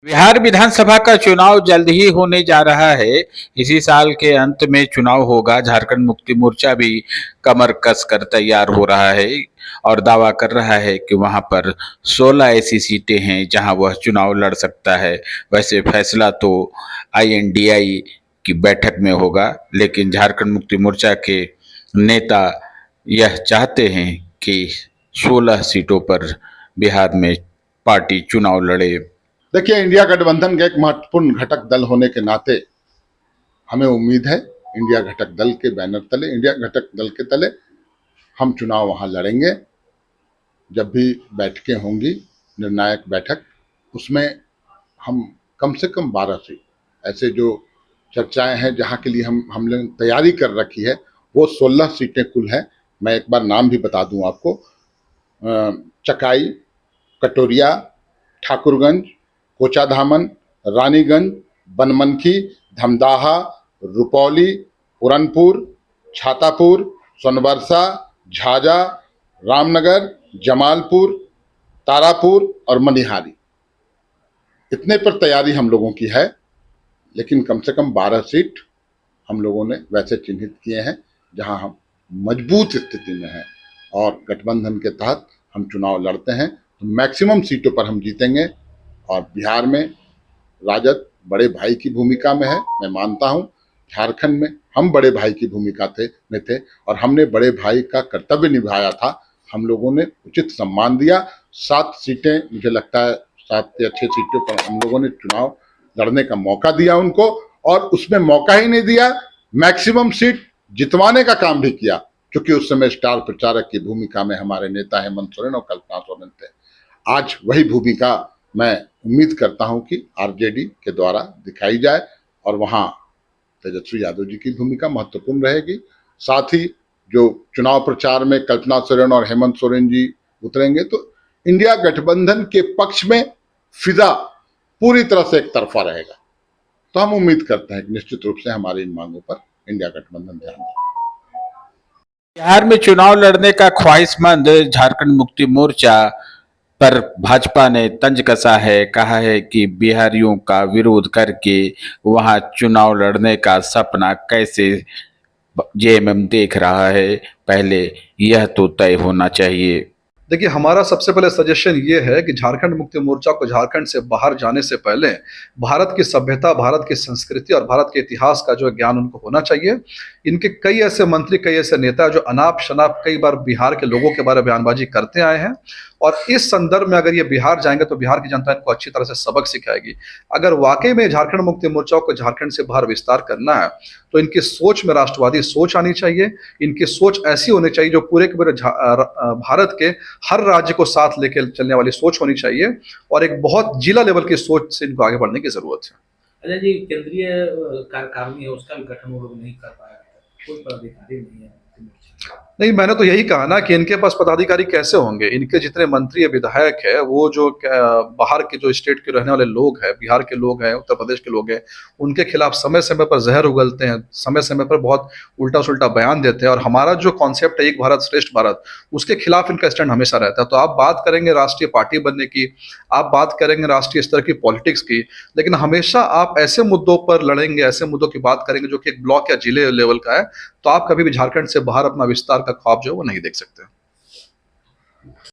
बिहार विधानसभा का चुनाव जल्द ही होने जा रहा है। इसी साल के अंत में चुनाव होगा। झारखंड मुक्ति मोर्चा भी कमर कस कर तैयार हो रहा है और दावा कर रहा है कि वहां पर 16 ऐसी सीटें हैं जहां वह चुनाव लड़ सकता है। वैसे फैसला तो आईएनडीआई की बैठक में होगा, लेकिन झारखंड मुक्ति मोर्चा के नेता यह चाहते हैं कि 16 सीटों पर बिहार में पार्टी चुनाव लड़े। देखिए, इंडिया गठबंधन के एक महत्वपूर्ण घटक दल होने के नाते हमें उम्मीद है इंडिया घटक दल के बैनर तले, इंडिया घटक दल के तले हम चुनाव वहां लड़ेंगे। जब भी बैठकें होंगी, निर्णायक बैठक, उसमें हम कम से कम 12 सीट, ऐसे जो चर्चाएं हैं जहां के लिए हमने तैयारी कर रखी है, वो 16 सीटें कुल है। मैं एक बार नाम भी बता दूं आपको। चकाई, कटोरिया, ठाकुरगंज, कोचाधामन, रानीगंज, बनमनखी, धमदाहा, रुपौली, पूरनपुर, छातापुर, सोनबरसा, झाझा, रामनगर, जमालपुर, तारापुर और मनिहारी। इतने पर तैयारी हम लोगों की है, लेकिन कम से कम 12 सीट हम लोगों ने वैसे चिन्हित किए हैं जहां हम मजबूत स्थिति में हैं और गठबंधन के तहत हम चुनाव लड़ते हैं तो मैक्सिमम सीटों पर हम जीतेंगे। और बिहार में राजद बड़े भाई की भूमिका में है। मैं मानता हूं झारखंड में हम बड़े भाई की भूमिका में थे और हमने बड़े भाई का कर्तव्य निभाया था। हम लोगों ने उचित सम्मान दिया। 7 सीटें, मुझे लगता है 7 या 6 सीटों पर हम लोगों ने चुनाव लड़ने का मौका दिया उनको, और उसमें मौका ही नहीं दिया, मैक्सिमम सीट जितवाने का काम भी किया, क्योंकि उस समय स्टार प्रचारक की भूमिका में हमारे नेता हेमंत सोरेन और कल्पना सोरेन थे। आज वही भूमिका मैं उम्मीद करता हूं कि आरजेडी के द्वारा दिखाई जाए और वहां तेजस्वी यादव जी की भूमिका महत्वपूर्ण रहेगी। साथ ही जो चुनाव प्रचार में कल्पना सोरेन और हेमंत सोरेन जी उतरेंगे तो इंडिया गठबंधन के पक्ष में फिजा पूरी तरह से एक तरफा रहेगा। तो हम उम्मीद करते हैं कि निश्चित रूप से हमारी इन मांगों पर इंडिया गठबंधन ध्यान देगा। बिहार में चुनाव लड़ने का ख्वाहिशमंद झारखंड मुक्ति मोर्चा पर भाजपा ने तंज कसा है। कहा है कि बिहारियों का विरोध करके वहां चुनाव लड़ने का सपना कैसे जेएमएम देख रहा है, पहले यह तो तय होना चाहिए। देखिए, हमारा सबसे पहले सजेशन ये है कि झारखंड मुक्ति मोर्चा को झारखंड से बाहर जाने से पहले भारत की सभ्यता, भारत की संस्कृति और भारत के इतिहास का जो ज्ञान उनको होना चाहिए। इनके कई ऐसे मंत्री, कई ऐसे नेता जो अनाप शनाप कई बार बिहार के लोगों के बारे में बयानबाजी करते आए हैं, और इस संदर्भ में अगर ये बिहार जाएंगे तो बिहार की जनता इनको अच्छी तरह से सबक सिखाएगी। अगर वाकई में झारखंड मुक्ति मोर्चा को झारखंड से बाहर विस्तार करना है तो इनकी सोच में राष्ट्रवादी सोच आनी चाहिए। इनकी सोच ऐसी होनी चाहिए जो पूरे के पूरे भारत के हर राज्य को साथ लेकर चलने वाली सोच होनी चाहिए, और एक बहुत जिला लेवल की सोच से इनको आगे बढ़ने की जरूरत है। अजय जी, केंद्रीय कार्यकारिणी है, उसका भी गठन वो लोग नहीं कर पाया, कोई पदाधिकारी नहीं है। नहीं, मैंने तो यही कहा ना कि इनके पास पदाधिकारी कैसे होंगे। इनके जितने मंत्री विधायक है, वो जो बाहर के जो स्टेट के रहने वाले लोग हैं, बिहार के लोग हैं, उत्तर प्रदेश के लोग हैं, उनके खिलाफ समय समय पर जहर उगलते हैं, समय समय पर बहुत उल्टा सुल्टा बयान देते हैं। और हमारा जो कॉन्सेप्ट है एक भारत श्रेष्ठ भारत, उसके खिलाफ इनका स्टैंड हमेशा रहता है। तो आप बात करेंगे राष्ट्रीय पार्टी बनने की, आप बात करेंगे राष्ट्रीय स्तर की पॉलिटिक्स की, लेकिन हमेशा आप ऐसे मुद्दों पर लड़ेंगे, ऐसे मुद्दों की बात करेंगे जो कि एक ब्लॉक या जिले लेवल का है, तो आप कभी भी झारखंड से बाहर अपना विस्तार का ख्वाब जो है वो नहीं देख सकते।